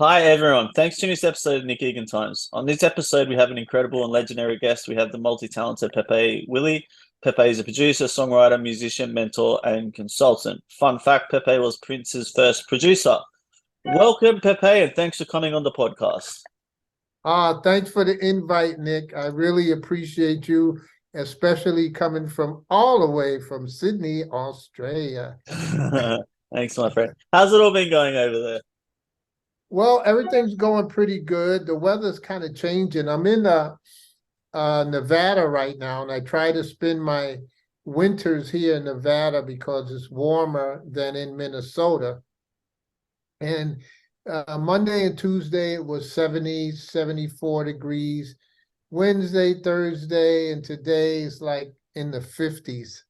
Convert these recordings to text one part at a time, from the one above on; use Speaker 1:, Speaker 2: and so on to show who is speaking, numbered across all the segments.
Speaker 1: Hi everyone. Thanks for tuning this episode of Nick Egan Times. On this episode, we have an incredible and legendary guest. We have the multi-talented Pepe Willie. Pepe is a producer, songwriter, musician, mentor, and consultant. Fun fact, Pepe was Prince's first producer. Welcome, Pepe, and thanks for coming on the podcast.
Speaker 2: Thanks for the invite, Nick. I really appreciate you, especially coming from all the way from Sydney, Australia.
Speaker 1: Thanks, my friend. How's it all been going over there?
Speaker 2: Well, everything's going pretty good. The weather's kind of changing. I'm in Nevada right now, and I try to spend my winters here in Nevada because it's warmer than in Minnesota. And Monday and Tuesday it was 70, 74 degrees. Wednesday, Thursday, and today is like in the 50s,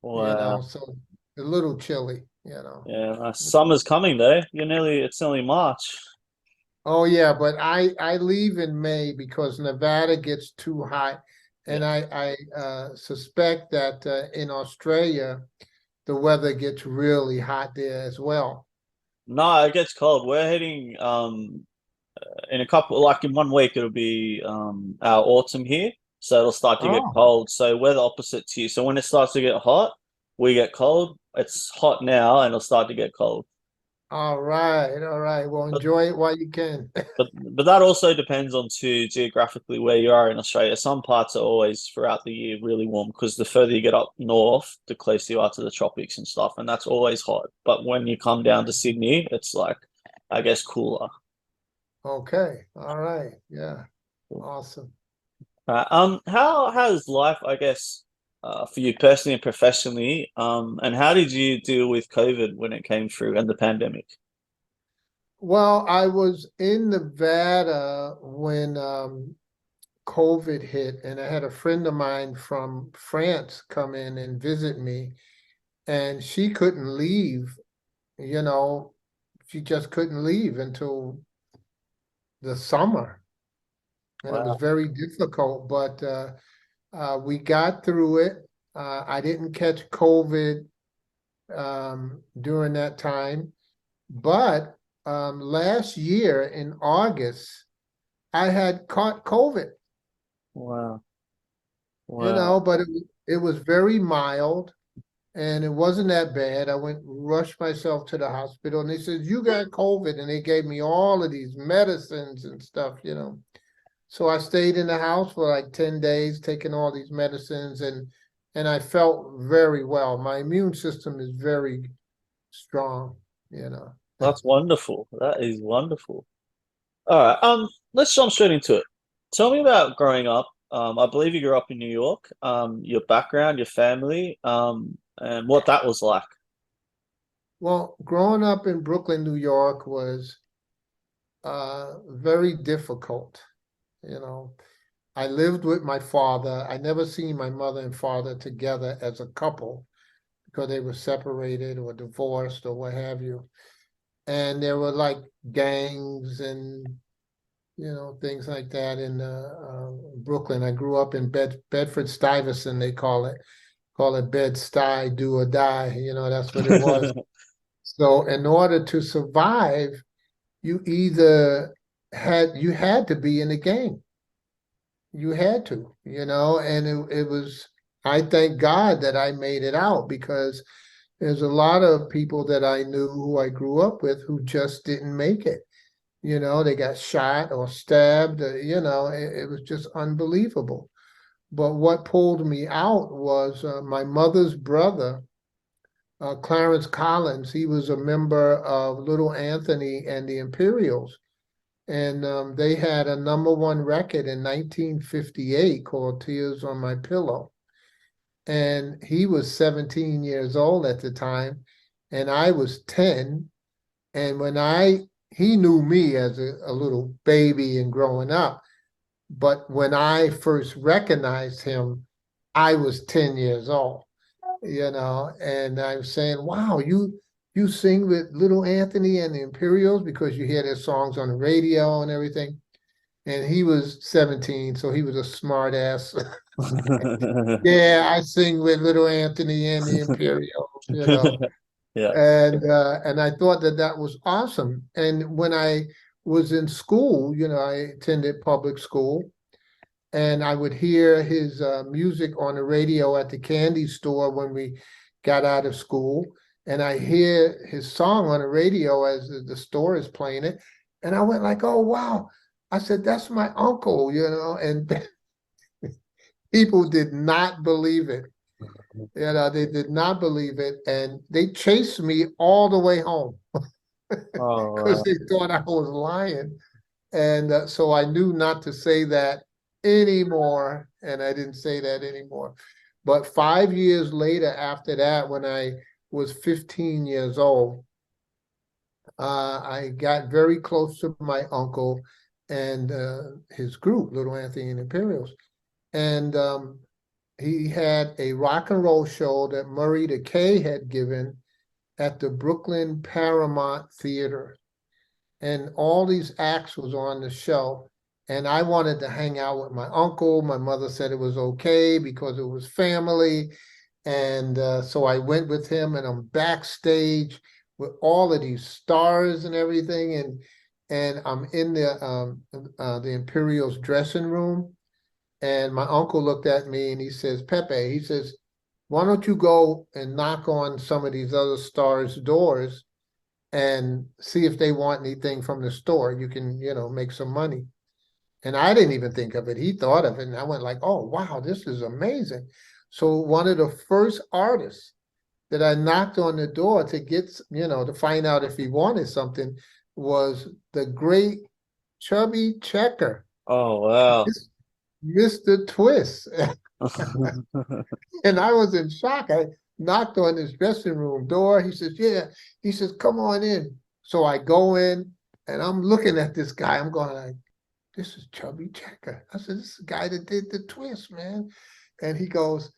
Speaker 1: Wow.
Speaker 2: so a little chilly.
Speaker 1: Yeah, summer's coming though. It's nearly March.
Speaker 2: Oh yeah, but I leave in May because Nevada gets too hot,
Speaker 1: Yeah.
Speaker 2: and I suspect that in Australia the weather gets really hot there as well.
Speaker 1: No, it gets cold. We're heading in a couple, like in 1 week, it'll be our autumn here. So it'll start to get
Speaker 2: Oh,
Speaker 1: cold. So we're the opposite to you. So when it starts to get hot, we get cold. It's hot now and it'll start to get cold.
Speaker 2: all right, all right. Well,
Speaker 1: But
Speaker 2: enjoy it while you can.
Speaker 1: but that also depends on to geographically where you are in Australia. Some parts are always throughout the year really warm because the further you get up north, the closer you are to the tropics and stuff, and that's always hot. But when you come down to Sydney, it's like I guess cooler.
Speaker 2: Okay, all right, yeah, awesome.
Speaker 1: How has life, I guess, for you personally and professionally, and how did you deal with COVID when it came through and the pandemic?
Speaker 2: Well, I was in Nevada when COVID hit, and I had a friend of mine from France come in and visit me, and she couldn't leave, you know, she just couldn't leave until the summer, and it was
Speaker 1: Wow.
Speaker 2: very difficult, but we got through it. I didn't catch COVID during that time, but last year in August, I had caught COVID.
Speaker 1: Wow. Wow.
Speaker 2: But it was very mild and it wasn't that bad. I went rushed myself to the hospital and they said, you got COVID. And they gave me all of these medicines and stuff. So I stayed in the house for like 10 days, taking all these medicines and I felt very well. My immune system is very strong.
Speaker 1: That's wonderful. That is wonderful. All right. Let's jump straight into it. Tell me about growing up. I believe you grew up in New York. Your background, your family, and what that was like.
Speaker 2: Well, growing up in Brooklyn, New York was very difficult. You know, I lived with my father. I never seen my mother and father together as a couple because they were separated or divorced or what have you. And there were like gangs and things like that in Brooklyn. I grew up in Bedford-Stuyvesant, they call it Bed-Stuy, do or die. That's what it was. So in order to survive, you either you had to be in the gang. You had to, and it was, I thank God that I made it out because there's a lot of people that I knew who I grew up with who just didn't make it. They got shot or stabbed, it was just unbelievable. But what pulled me out was my mother's brother, Clarence Collins. He was a member of Little Anthony and the Imperials. And they had a #1 record in 1958 called Tears on My Pillow. And he was 17 years old at the time, and I was 10. And he knew me as a little baby and growing up. But when I first recognized him, I was 10 years old, and I was saying, wow, you sing with Little Anthony and the Imperials because you hear their songs on the radio and everything. And he was 17, so he was a smart ass. Yeah, I sing with Little Anthony and the Imperials.
Speaker 1: Yeah.
Speaker 2: And I thought that that was awesome. And when I was in school, you know, I attended public school, and I would hear his music on the radio at the candy store when we got out of school. And I hear his song on the radio as the store is playing it. And I went like, oh, wow. I said, that's my uncle, you know, and people did not believe it. You know, they did not believe it. And they chased me all the way home
Speaker 1: Oh,
Speaker 2: because
Speaker 1: wow.
Speaker 2: they thought I was lying. And so I knew not to say that anymore. And I didn't say that anymore. But 5 years later, after that, when I was 15 years old, I got very close to my uncle and his group, Little Anthony and Imperials. And he had a rock and roll show that Murray the K had given at the Brooklyn Paramount Theater. And all these acts was on the show. And I wanted to hang out with my uncle. My mother said it was okay because it was family. And so I went with him, and I'm backstage with all of these stars and everything. And I'm in the Imperials dressing room. And my uncle looked at me and he says, Pepe, he says, why don't you go and knock on some of these other stars' doors and see if they want anything from the store? You can, you know, make some money. And I didn't even think of it. He thought of it. And I went like, oh, wow, this is amazing. So one of the first artists that I knocked on the door to get, you know, to find out if he wanted something was the great Chubby Checker,
Speaker 1: Oh, wow.
Speaker 2: Mr. Twist. And I was in shock. I knocked on his dressing room door. He says, yeah. He says, come on in. So I go in and I'm looking at this guy. I'm going like, this is Chubby Checker. I said, this is the guy that did the twist, man. And he goes,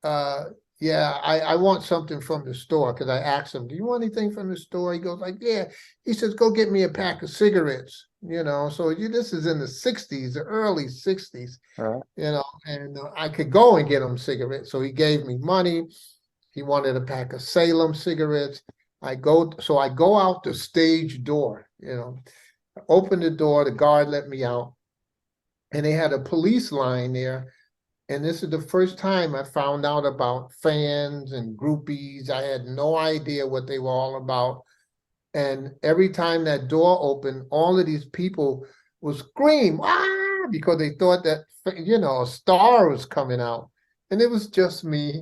Speaker 2: uh, yeah, I want something from the store, because I asked him, do you want anything from the store? He goes like, yeah. He says, go get me a pack of cigarettes, you know. So this is in the 60s, the early 60s,
Speaker 1: All right.
Speaker 2: you know, and I could go and get him cigarettes. So he gave me money. He wanted a pack of Salem cigarettes. So I go out the stage door, you know, open the door, the guard let me out, and they had a police line there. And this is the first time I found out about fans and groupies. I had no idea what they were all about. And every time that door opened, all of these people would scream, ah, because they thought that, you know, a star was coming out. And it was just me.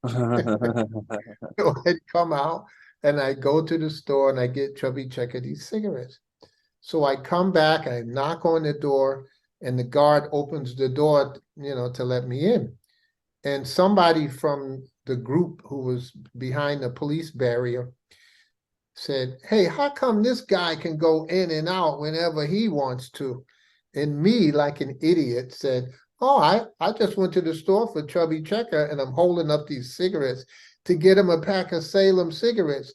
Speaker 2: So I'd come out and I go to the store and I get Chubby Checker these cigarettes. So I come back, I knock on the door, and the guard opens the door, you know, to let me in. And somebody from the group who was behind the police barrier said, hey, how come this guy can go in and out whenever he wants to? And me, like an idiot, said, oh, I just went to the store for Chubby Checker, and I'm holding up these cigarettes to get him a pack of Salem cigarettes.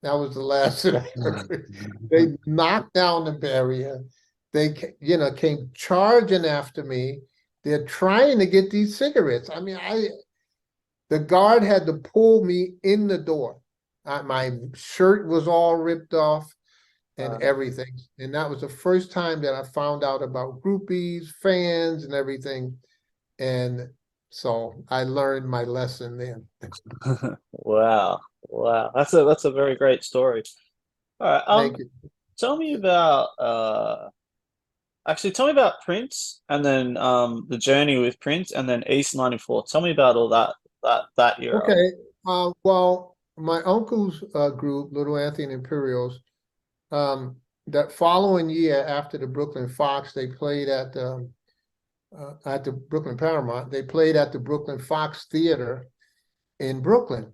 Speaker 2: That was the last that I heard. They knocked down the barrier. They, you know, came charging after me. They're trying to get these cigarettes. I mean, the guard had to pull me in the door. My shirt was all ripped off and everything. And that was the first time that I found out about groupies, fans, and everything. And so I learned my lesson then.
Speaker 1: Wow. Wow. That's a very great story. All right.
Speaker 2: Thank you.
Speaker 1: Tell me about actually tell me about Prince, and then the journey with Prince, and then East 94. Tell me about all that era.
Speaker 2: Okay. Well, my uncle's group, Little Anthony and Imperials, that following year after the Brooklyn Fox, they played at the Brooklyn Paramount. They played at the Brooklyn Fox Theater in Brooklyn.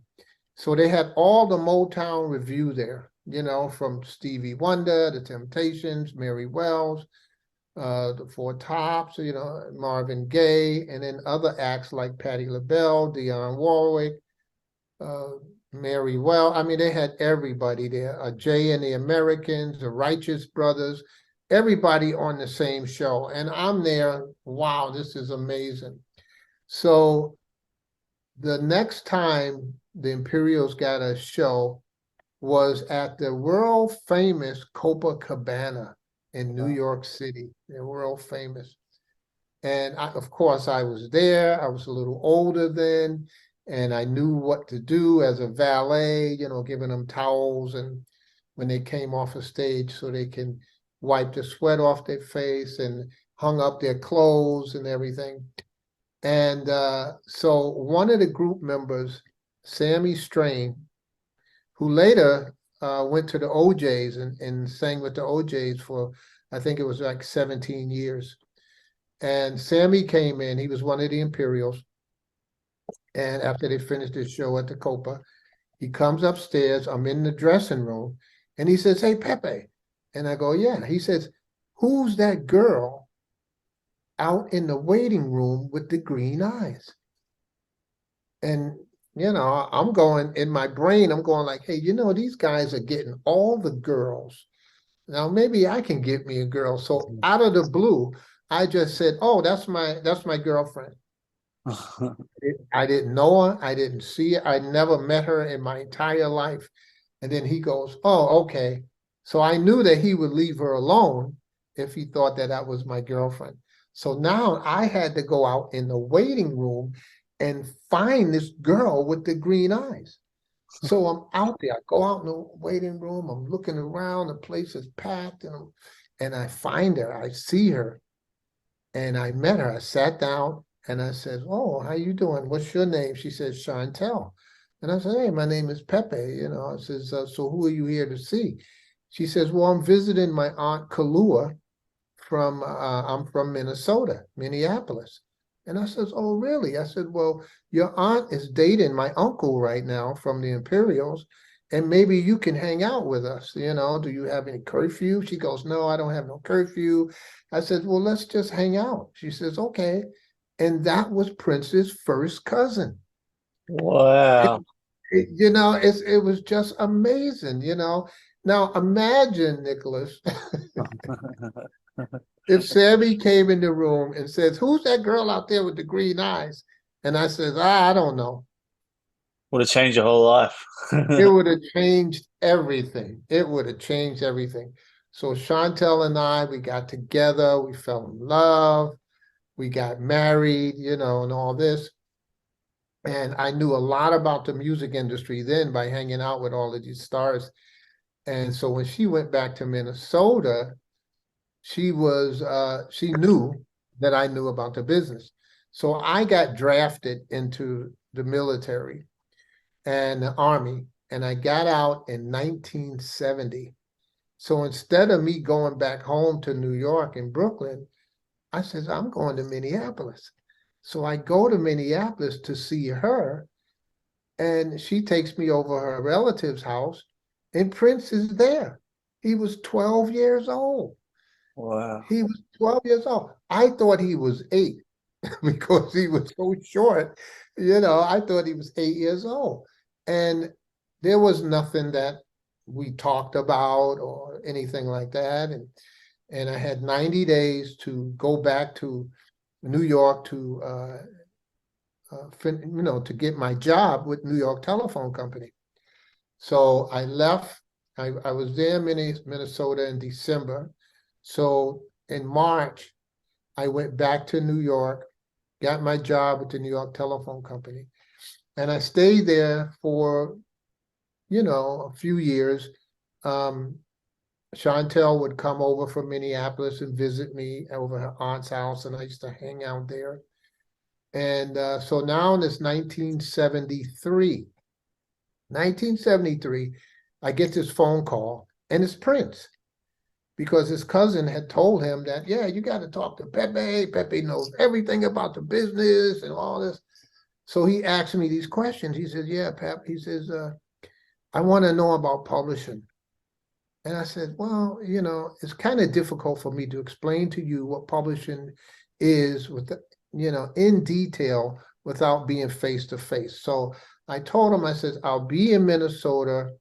Speaker 2: So they had all the Motown review there, you know, from Stevie Wonder, The Temptations, Mary Wells, the Four Tops, you know, Marvin Gaye, and then other acts like Patti LaBelle, Dionne Warwick, Mary Well. I mean, they had everybody there. Jay and the Americans, the Righteous Brothers, everybody on the same show. And I'm there. Wow, this is amazing. So The next time the Imperials got a show was at the world famous Copacabana in New York City. They're world famous. And of course, I was there. I was a little older then, and I knew what to do as a valet, giving them towels and when they came off a stage so they can wipe the sweat off their face and hung up their clothes and everything. And so one of the group members, Sammy Strain, who later went to the OJs and sang with the OJs for, I think it was like 17 years. And Sammy came in, he was one of the Imperials. And after they finished the show at the Copa, he comes upstairs, I'm in the dressing room, and he says, "Hey, Pepe." And I go, "Yeah." He says, "Who's that girl out in the waiting room with the green eyes?" And, I'm going, in my brain, I'm going like, hey, these guys are getting all the girls. Now maybe I can get me a girl. So out of the blue, I just said, "Oh, that's my girlfriend." I didn't know her. I didn't see her. I never met her in my entire life. And then he goes, "Oh, okay." So I knew that he would leave her alone if he thought that that was my girlfriend. So now I had to go out in the waiting room and find this girl with the green eyes. So I'm out there. I go out in the waiting room. I'm looking around. The place is packed, and I find her. I see her, and I met her. I sat down and I said, "Oh, how you doing? What's your name?" She said, "Chantel." And I said, "Hey, my name is Pepe." I says, "So who are you here to see?" She says, "Well, I'm visiting my aunt Kalua I'm from Minnesota, Minneapolis." And I says, "Oh, really?" I said, "Well, your aunt is dating my uncle right now from the Imperials, and maybe you can hang out with us. Do you have any curfew?" She goes, "No, I don't have no curfew." I said, "Well, let's just hang out." She says, "Okay." And that was Prince's first cousin.
Speaker 1: Wow.
Speaker 2: It was just amazing. Now imagine, Nicholas, if Sammy came in the room and says, "Who's that girl out there with the green eyes?" And I says, "I don't know."
Speaker 1: Would have changed your whole life.
Speaker 2: It would have changed everything. It would have changed everything. So Chantel and I, we got together, we fell in love, we got married, and all this. And I knew a lot about the music industry then by hanging out with all of these stars. And so when she went back to Minnesota, she knew that I knew about the business. So I got drafted into the military and the army, and I got out in 1970. So instead of me going back home to New York and Brooklyn, I says, "I'm going to Minneapolis." So I go to Minneapolis to see her, and she takes me over her relative's house, and Prince is there. He was 12 years old.
Speaker 1: Wow.
Speaker 2: He was 12 years old. I thought he was 8 because he was so short. I thought he was 8 years old. And there was nothing that we talked about or anything like that. And I had 90 days to go back to New York to get my job with New York Telephone Company. So I left. I was there in Minnesota in December. So in March, I went back to New York, got my job with the New York Telephone Company, and I stayed there for, a few years. Chantel would come over from Minneapolis and visit me over her aunt's house, and I used to hang out there. And so now in this 1973, I get this phone call, and it's Prince, because his cousin had told him that, "Yeah, you got to talk to Pepe. Pepe knows everything about the business and all this." So he asked me these questions. He said, "Yeah, Pep," he says, "I want to know about publishing." And I said, "Well, it's kind of difficult for me to explain to you what publishing is in detail without being face to face." So I told him, I said, "I'll be in Minnesota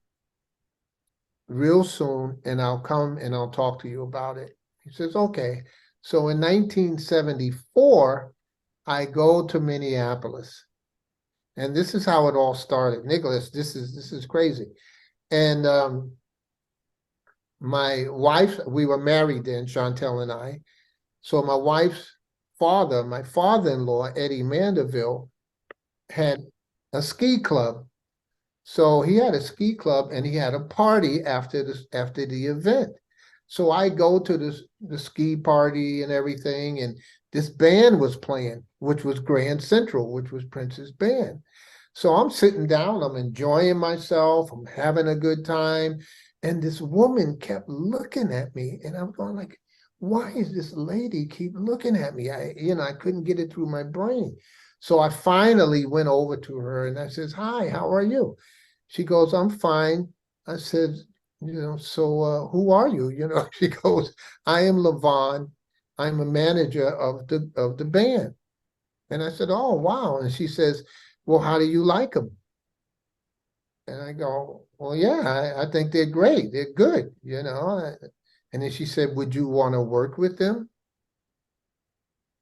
Speaker 2: real soon, and I'll come and I'll talk to you about it." He says, "Okay." So in 1974, I go to Minneapolis, And this is how it all started. Nicholas, this is crazy. And my wife, we were married then, Chantel and I. So my wife's father, my father-in-law, Eddie Mandeville, had a ski club. So he had a ski club and he had a party after the event. So I go to the ski party and everything, and this band was playing, which was Grand Central, which was Prince's band. So I'm sitting down, I'm enjoying myself, I'm having a good time. And this woman kept looking at me, and I'm going like, why is this lady keep looking at me? I couldn't get it through my brain. So I finally went over to her and I says, hi, how are you? She goes, I'm fine. I said, so who are you? She goes, I am Levon. I'm a manager of the band. And I said, oh, wow. And she says, well, how do you like them? And I go, well, yeah, I think they're great. They're good, And then she said, would you want to work with them?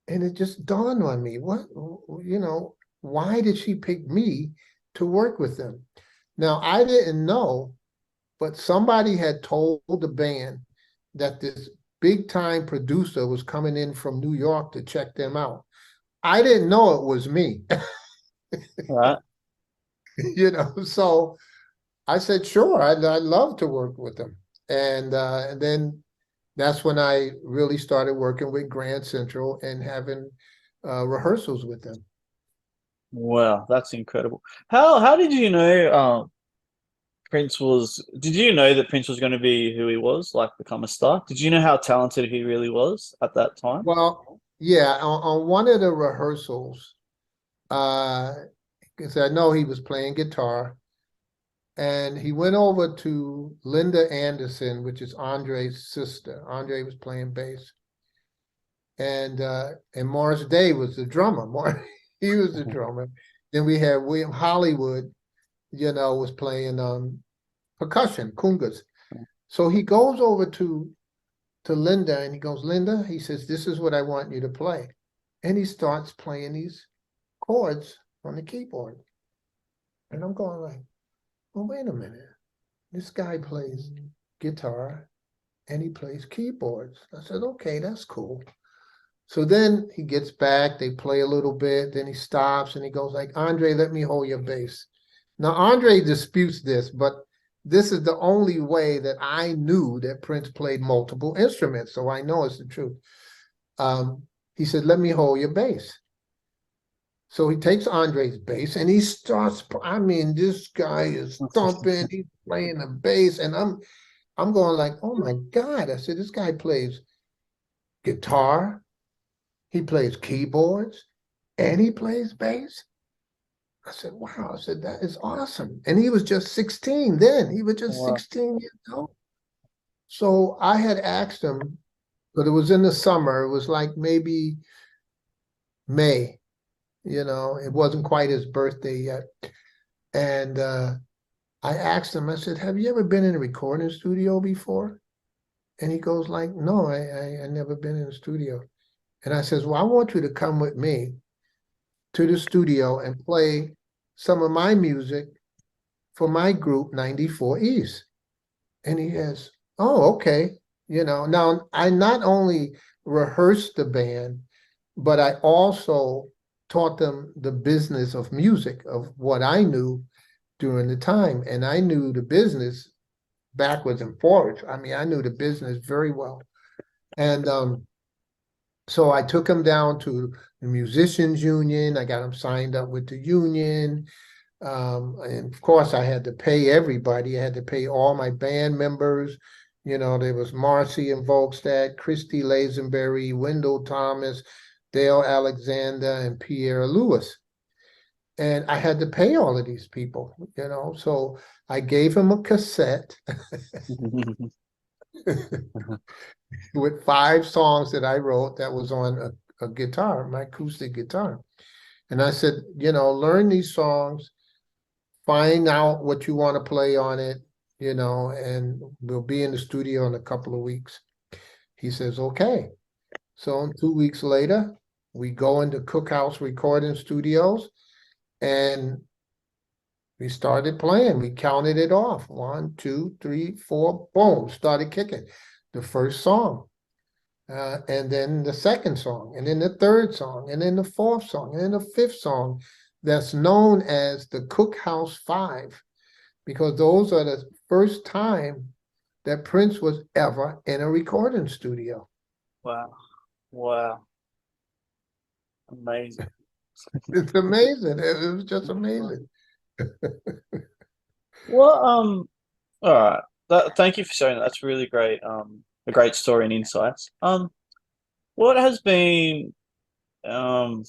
Speaker 2: And it just dawned on me, why did she pick me to work with them? Now, I didn't know, but somebody had told the band that this big time producer was coming in from New York to check them out. I didn't know it was me,
Speaker 1: Right.
Speaker 2: So I said, sure, I'd love to work with them. And then that's when I really started working with Grand Central and having rehearsals with them.
Speaker 1: Wow, that's incredible. How did you know did you know that Prince was going to be who he was, like become a star? Did you know how talented he really was at that time?
Speaker 2: Well, yeah, on one of the rehearsals, because I know he was playing guitar, and he went over to Linda Anderson, which is Andre's sister. Andre was playing bass, and Morris Day was the drummer. He was the drummer. Then we had William Hollywood, was playing percussion, congas. So he goes over to Linda and he goes, Linda, he says, this is what I want you to play. And he starts playing these chords on the keyboard. And I'm going like, well, wait a minute. This guy plays guitar and he plays keyboards. I said, okay, that's cool. So then he gets back, they play a little bit, then he stops and he goes like, Andre, let me hold your bass. Now, Andre disputes this, but this is the only way that I knew that Prince played multiple instruments, so I know it's the truth. He said, let me hold your bass. So he takes Andre's bass and he starts, this guy is thumping, he's playing the bass, and I'm going like, oh my God. I said, this guy plays guitar, he plays keyboards, and he plays bass. I said, wow. I said, that is awesome. And he was just 16 then. He was just
Speaker 1: Wow.
Speaker 2: 16 years old. So I had asked him, but it was in the summer. It was like maybe May, it wasn't quite his birthday yet. And I asked him, I said, have you ever been in a recording studio before? And he goes like, no, I never been in a studio. And I says, well, I want you to come with me to the studio and play some of my music for my group 94 East. And he has, oh, okay. Now I not only rehearsed the band, but I also taught them the business of music, of what I knew during the time. And I knew the business backwards and forwards. I knew the business very well. And so I took him down to the musicians union. I got him signed up with the union. And of course I had to pay everybody. I had to pay all my band members. There was Marcy and Volkstad, Christy Lazenberry, Wendell Thomas, Dale Alexander, and Pierre Lewis. And I had to pay all of these people, so I gave him a cassette with 5 songs that I wrote that was on a guitar, my acoustic guitar. And I said, learn these songs, find out what you want to play on it, and we'll be in the studio in a couple of weeks. He says, okay. So 2 weeks later, we go into Cookhouse Recording Studios, and We started playing. We counted it off. 1, 2, 3, 4, boom, started kicking. The first song. And then the second song, and then the third song, and then the fourth song, and then the fifth song that's known as the Cookhouse Five, because those are the first time that Prince was ever in a recording studio.
Speaker 1: Wow. Wow. Amazing.
Speaker 2: It's amazing. It was just amazing.
Speaker 1: Well, all right. Thank you for sharing that. That's really great. A great story and insights. What has been the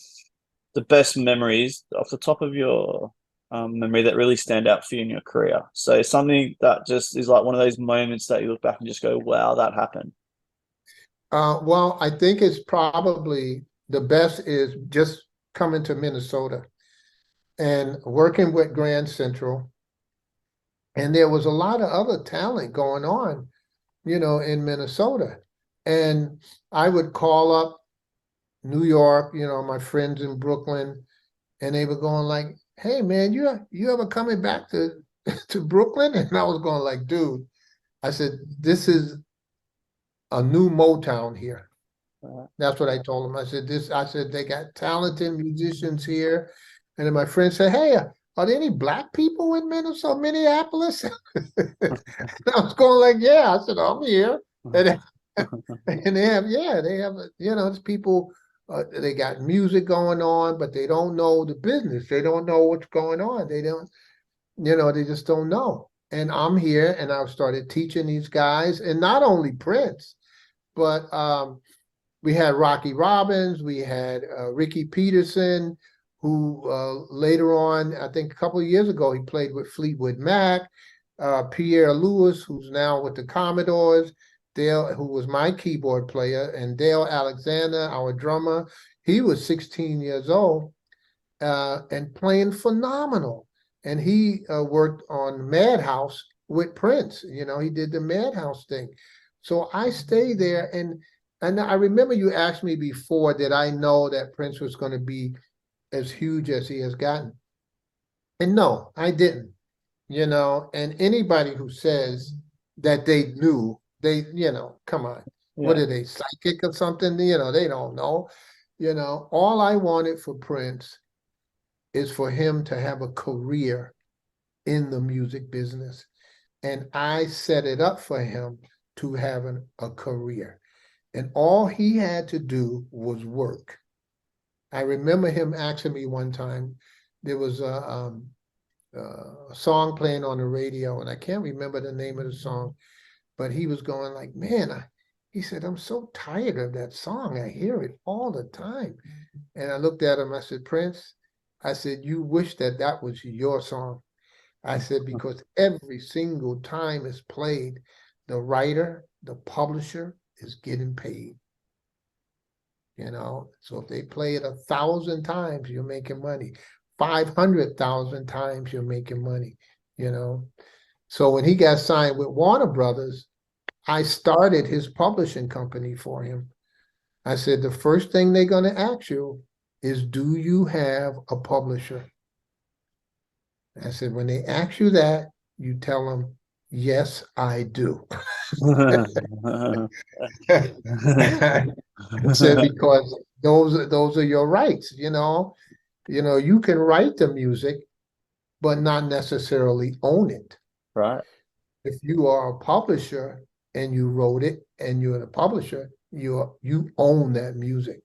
Speaker 1: best memories off the top of your memory that really stand out for you in your career? So something that just is like one of those moments that you look back and just go, wow, that happened.
Speaker 2: Well, I think it's probably the best is just coming to Minnesota and working with Grand Central. And there was a lot of other talent going on, in Minnesota. And I would call up New York, my friends in Brooklyn, and they were going like, "Hey man, you ever coming back to to Brooklyn?" And I was going like, "Dude," I said, "this is a new Motown here." That's what I told them. I said, they got talented musicians here. And then my friend said, "Hey, are there any black people in Minneapolis?" And I was going like, "Yeah." I said, "I'm here." And, and they have, it's people, they got music going on, but they don't know the business. They don't know what's going on. They don't, they just don't know. And I'm here, and I've started teaching these guys, and not only Prince, but we had Rocky Robbins, we had Ricky Peterson, who later on, I think a couple of years ago, he played with Fleetwood Mac, Pierre Lewis, who's now with the Commodores, Dale, who was my keyboard player, and Dale Alexander, our drummer. He was 16 years old and playing phenomenal. And he worked on Madhouse with Prince. He did the Madhouse thing. So I stayed there, and I remember you asked me before, did I know that Prince was going to be as huge as he has gotten? And no, I didn't. And anybody who says that they knew, come on.
Speaker 1: Yeah.
Speaker 2: What are they, psychic or something? They don't know. All I wanted for Prince is for him to have a career in the music business. And I set it up for him to have a career. And all he had to do was work. I remember him asking me one time, there was a song playing on the radio, and I can't remember the name of the song, but he was going like, "Man," he said, "I'm so tired of that song. I hear it all the time." And I looked at him, I said, "Prince," I said, "you wish that was your song." I said, "because every single time it's played, the writer, the publisher is getting paid. So if they play it 1,000 times, you're making money. 500,000 times, you're making money. So when he got signed with Warner Brothers, I started his publishing company for him. I said, the first thing they're going to ask you is, do you have a publisher? I said, when they ask you that, you tell them, yes, I do. I said, because those are your rights, you can write the music, but not necessarily own it.
Speaker 1: Right.
Speaker 2: If you are a publisher and you wrote it and you're the publisher, you own that music.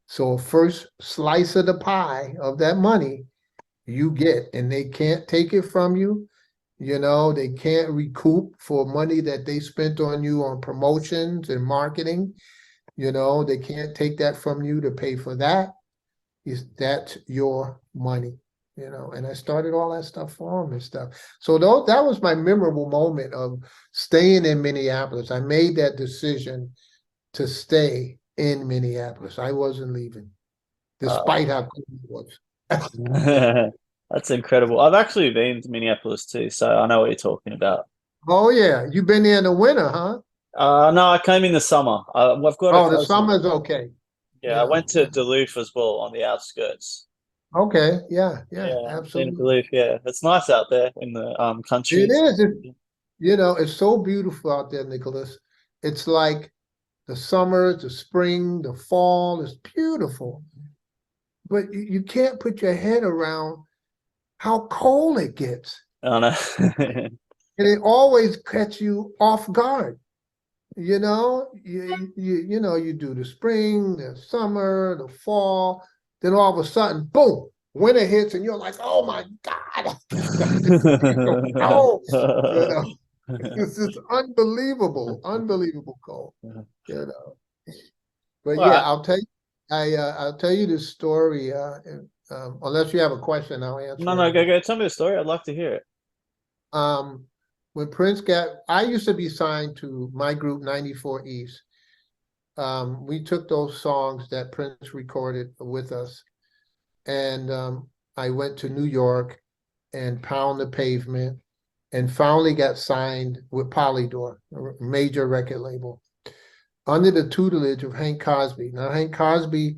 Speaker 2: So first slice of the pie of that money you get, and they can't take it from you. They can't recoup for money that they spent on you on promotions and marketing. They can't take that from you to pay for that. That's your money, and I started all that stuff for him and stuff. So that was my memorable moment of staying in Minneapolis. I made that decision to stay in Minneapolis. I wasn't leaving, despite how cool it was.
Speaker 1: That's incredible. I've actually been to Minneapolis too, so I know what you're talking about.
Speaker 2: Oh yeah, you've been there in the winter, huh?
Speaker 1: No, I came in the summer. I've got a
Speaker 2: Oh, the
Speaker 1: cousin.
Speaker 2: summer's okay.
Speaker 1: Yeah, I went to Duluth as well on the outskirts.
Speaker 2: Okay, yeah, yeah,
Speaker 1: Yeah, I've seen it,
Speaker 2: absolutely.
Speaker 1: believe. Yeah, it's nice out there in the
Speaker 2: It
Speaker 1: countries.
Speaker 2: is. You know, it's so beautiful out there, Nicholas. It's like the summer, the spring, the fall. It's beautiful, but you can't put your head around how cold it gets,
Speaker 1: I know.
Speaker 2: and it always catch you off guard. You know, you know, you do the spring, the summer, the fall, then all of a sudden, boom, winter hits, and you're like, oh my God, it's so cold. You know, it's just unbelievable, unbelievable cold. You know, but
Speaker 1: All
Speaker 2: yeah,
Speaker 1: right.
Speaker 2: I'll tell you this story. Unless you have a question, I'll
Speaker 1: No,
Speaker 2: answer it
Speaker 1: no, go
Speaker 2: anyway.
Speaker 1: go. Tell me the story. I'd like to hear it.
Speaker 2: Um, when Prince got, I used to be signed to my group 94 East. We took those songs that Prince recorded with us, and I went to New York and Pound the Pavement, and finally got signed with Polydor, a major record label, under the tutelage of Hank Cosby. Now, Hank Cosby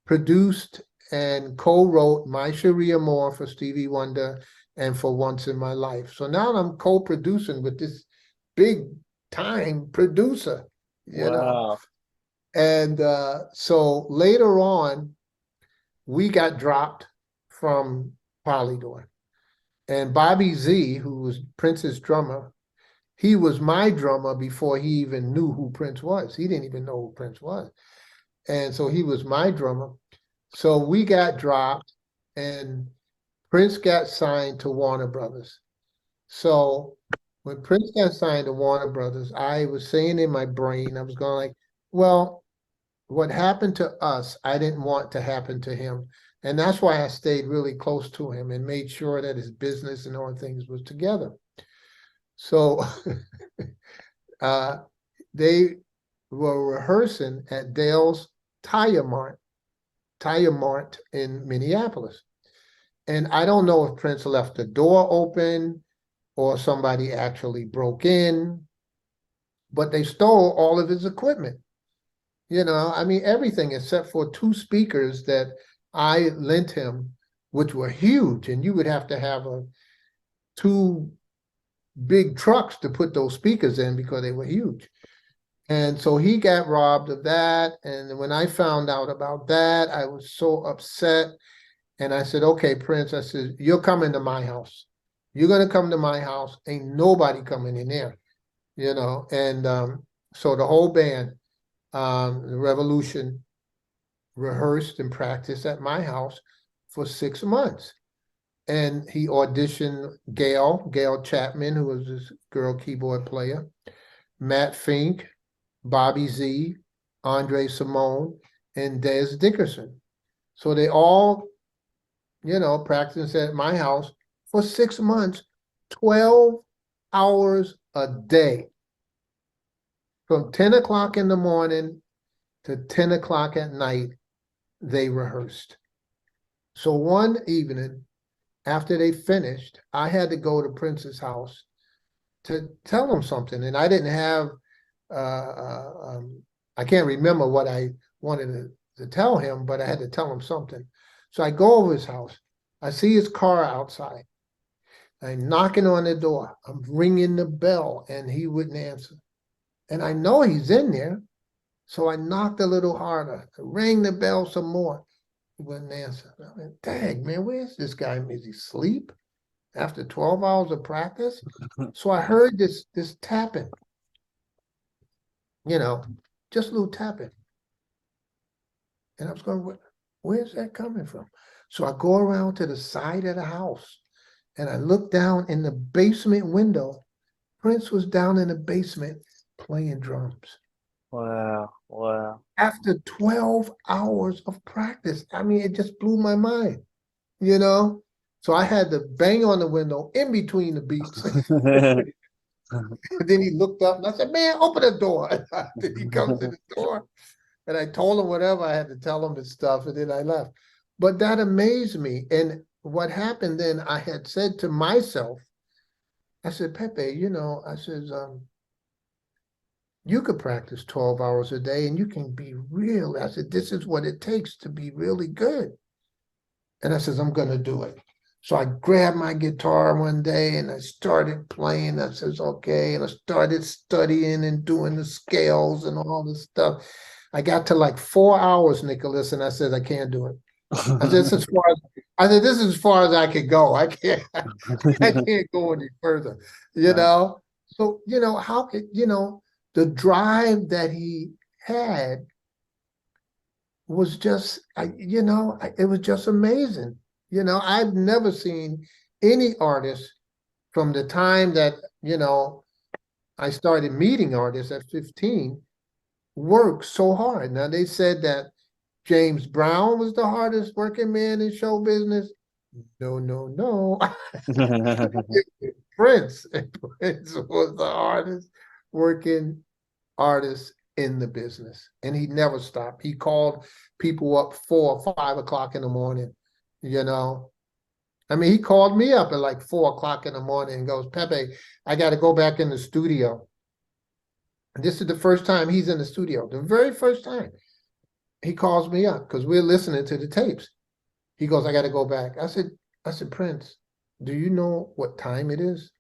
Speaker 2: produced and co-wrote My Sharia Moore for Stevie Wonder and for Once in My Life. So now I'm co-producing with this big time producer, you know.
Speaker 1: Wow.
Speaker 2: And so later on, we got dropped from Polydor. And Bobby Z, who was Prince's drummer, he was my drummer before he even knew who Prince was. He didn't even know who Prince was. And so he was my drummer. So we got dropped, and Prince got signed to Warner Brothers. So when Prince got signed to Warner Brothers, I was saying in my brain, I was going like, well, what happened to us, I didn't want to happen to him. And that's why I stayed really close to him and made sure that his business and all things was together. So uh, they were rehearsing at Dale's Tire Mart, Tire Mart in Minneapolis. And I don't know if Prince left the door open or somebody actually broke in, but they stole all of his equipment. You know, I mean, everything except for two speakers that I lent him, which were huge, and you would have to have two big trucks to put those speakers in because they were huge. And so he got robbed of that. And when I found out about that, I was so upset. And I said, okay, Prince, I said, you're coming to my house. You're going to come to my house. Ain't nobody coming in there, you know. And so the whole band, the Revolution, rehearsed and practiced at my house for 6 months. And he auditioned Gail Chapman, who was this girl keyboard player, Matt Fink, Bobby Z, Andre Simone, and Des Dickerson. So they all, you know, practiced at my house for 6 months, 12 hours a day, from 10 o'clock in the morning to 10 o'clock at night, they rehearsed. So one evening, after they finished, I had to go to Prince's house to tell him something. And I didn't have, I can't remember what I wanted to tell him, but I had to tell him something. So I go over his house. I see his car outside. I'm knocking on the door. I'm ringing the bell, and he wouldn't answer. And I know he's in there. So I knocked a little harder. I rang the bell some more. He wouldn't answer. I went, dang, man, where's this guy? Is he asleep after 12 hours of practice? So I heard this tapping, you know, just a little tapping. And I was going, where's that coming from? So I go around to the side of the house and I look down in the basement window. Prince was down in the basement playing drums.
Speaker 1: Wow. Wow.
Speaker 2: After 12 hours of practice. I mean, it just blew my mind, you know? So I had to bang on the window in between the beats. And then he looked up and I said, man, open the door. Then he comes to the door and I told him whatever I had to tell him and stuff. And then I left. But that amazed me. And what happened then, I had said to myself, I said, Pepe, you know, I said, you could practice 12 hours a day and you can be real. I said, this is what it takes to be really good. And I says, I'm going to do it. So I grabbed my guitar one day and I started playing. I says, okay. And I started studying and doing the scales and all this stuff. I got to like 4 hours, Nicholas, and I said, I can't do it. I said, this is far as, I said, this is as far as I could go. I can't, I can't go any further, you know? So, you know, how could, you know, the drive that he had was just, you know, it was just amazing. You know, I've never seen any artist from the time that, you know, I started meeting artists at 15 work so hard. Now, they said that James Brown was the hardest working man in show business. No, no, no. Prince. Prince was the hardest working artist in the business. And he never stopped. He called people up 4 or 5 o'clock in the morning, you know. I mean, he called me up at like 4 o'clock in the morning and goes, Pepe, I got to go back in the studio. And this is the first time he's in the studio, the very first time. He calls me up because we're listening to the tapes. He goes, I got to go back. I said, Prince, do you know what time it is?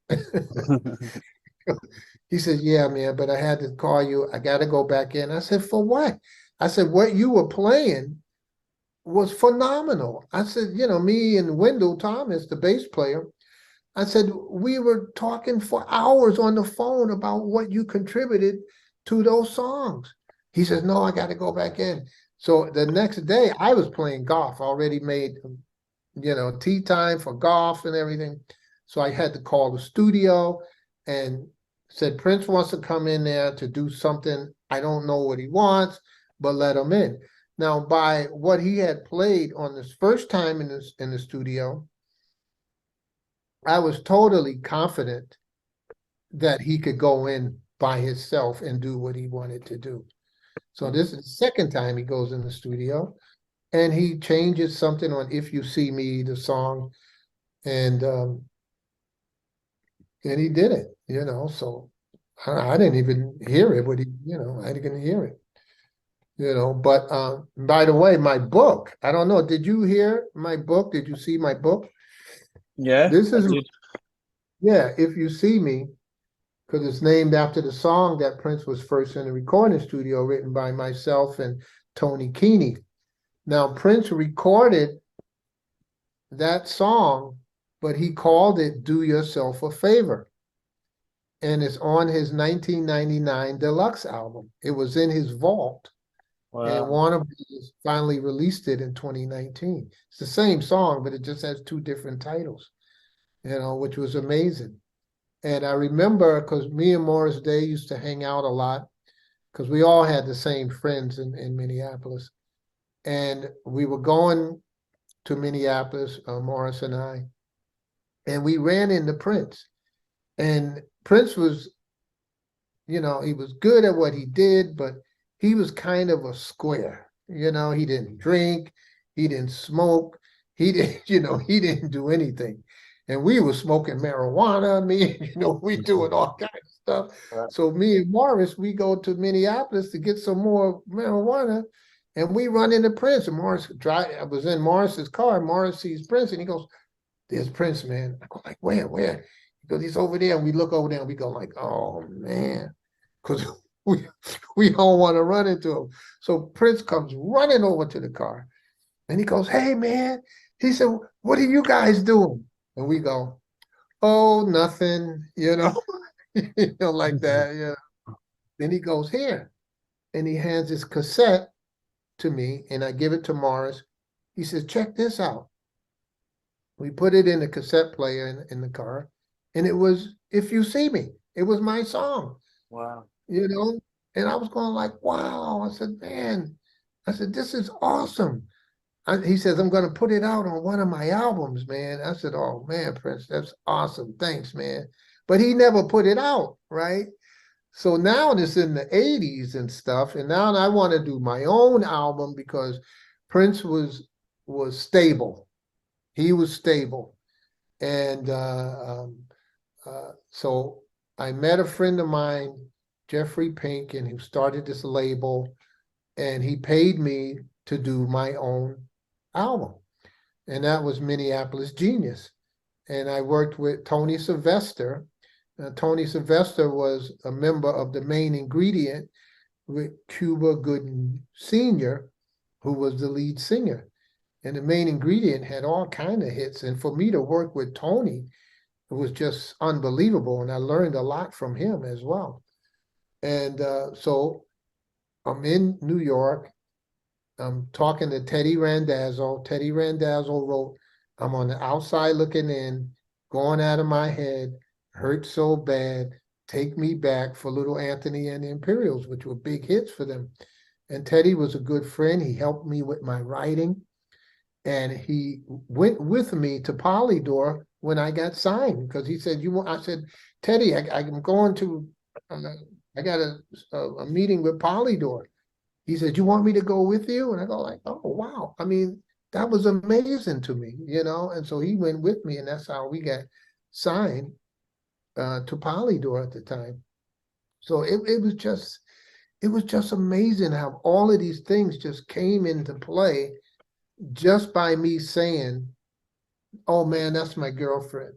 Speaker 2: He said, yeah, man, but I had to call you. I got to go back in. I said, for what? I said, what you were playing was phenomenal. I said, you know, me and Wendell Thomas, the bass player, I said, we were talking for hours on the phone about what you contributed to those songs. He says, no, I got to go back in. So the next day I was playing golf. I already made, you know, tea time for golf and everything. So I had to call the studio and said, Prince wants to come in there to do something. I don't know what he wants, but let him in. Now, by what he had played on this first time in the studio, I was totally confident that he could go in by himself and do what he wanted to do. So this is the second time he goes in the studio, and he changes something on "If You See Me," the song, and he did it. You know, so I didn't even hear it, but you know, I didn't hear it. You know, but by the way, my book, I don't know, did you hear my book? Did you see my book?
Speaker 1: Yeah,
Speaker 2: This
Speaker 1: I
Speaker 2: is,
Speaker 1: did.
Speaker 2: yeah, If You See Me, because it's named after the song that Prince was first in the recording studio, written by myself and Tony Keeney. Now, Prince recorded that song, but he called it Do Yourself a Favor. And it's on his 1999 deluxe album. It was in his vault. And
Speaker 1: Wow.
Speaker 2: Warner Bros. Finally released it in 2019. It's the same song, but it just has 2 different titles, you know, which was amazing. And I remember because me and Morris Day used to hang out a lot because we all had the same friends in Minneapolis. And we were going to Minneapolis, Morris and I, and we ran into Prince. And Prince was, you know, he was good at what he did, but he was kind of a square. You know, he didn't drink, he didn't smoke, he didn't, you know, he didn't do anything. And we were smoking marijuana, you know, we doing all kinds of stuff.
Speaker 1: Right.
Speaker 2: So me and Morris, we go to Minneapolis to get some more marijuana, and we run into Prince. And I was in Morris's car. Morris sees Prince, and he goes, "There's Prince, man." I go like, "Where?" He goes, "He's over there." And we look over there, and we go like, "Oh man," because we don't want to run into him. So Prince comes running over to the car, and he goes, "Hey man," he said, "What are you guys doing?" And we go, "Oh, nothing," you know, you know, like that. Yeah. Then he goes, "Here," and he hands his cassette to me, and I give it to Morris. He says, "Check this out." We put it in the cassette player in the car, and it was "If You See Me." It was my song,
Speaker 1: Wow.
Speaker 2: you know? And I was going like, wow. I said, man, I said, this is awesome. He says, I'm going to put it out on one of my albums, man. I said, oh man, Prince, that's awesome. Thanks, man. But he never put it out, right? So now it's in the 80s and stuff. And now I want to do my own album because Prince was stable. He was stable. And so I met a friend of mine, Jeffrey Pinkin, who started this label, and he paid me to do my own album. and that was Minneapolis Genius. And I worked with Tony Sylvester. Tony Sylvester was a member of the Main Ingredient with Cuba Gooding Sr., who was the lead singer. And the Main Ingredient had all kind of hits. And for me to work with Tony, it was just unbelievable. And I learned a lot from him as well. And so I'm in New York. I'm talking to Teddy Randazzo. Teddy Randazzo wrote, I'm on the outside looking in, going out of my head, hurt so bad, take me back for Little Anthony and the Imperials, which were big hits for them. And Teddy was a good friend. He helped me with my writing. And he went with me to Polydor when I got signed, because he said, I said, Teddy, I'm going to, I got a meeting with Polydor. He said, you want me to go with you? And I go like, oh, wow. I mean, that was amazing to me, you know? And so he went with me, and that's how we got signed to Polydor at the time. So it was just amazing how all of these things just came into play just by me saying, oh man, that's my girlfriend.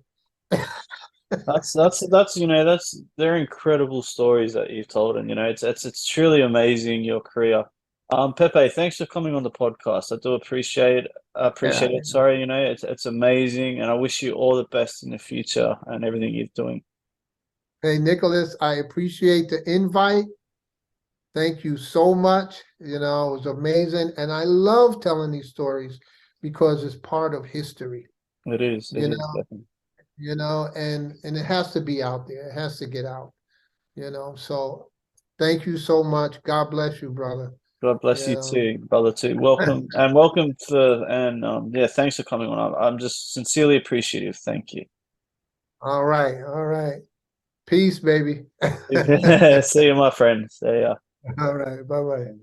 Speaker 1: That's they're incredible stories that you've told, and it's truly amazing your career. Pepe, thanks for coming on the podcast. I do
Speaker 2: Yeah.
Speaker 1: appreciate it. Sorry, it's amazing, and I wish you all the best in the future and everything you're doing.
Speaker 2: Hey, Nicholas, I appreciate the invite. Thank you so much. You know, it was amazing. And I love telling these stories because it's part of history,
Speaker 1: It is,
Speaker 2: you
Speaker 1: definitely.
Speaker 2: and it has to be out there. It has to get out, So thank you so much. God bless you, brother.
Speaker 1: God bless you
Speaker 2: Yeah.
Speaker 1: too, brother too. Welcome yeah, thanks for coming on. I'm just sincerely appreciative. Thank you.
Speaker 2: All right. All right. Peace, baby.
Speaker 1: See you, my friend. See ya.
Speaker 2: All right. Bye-bye.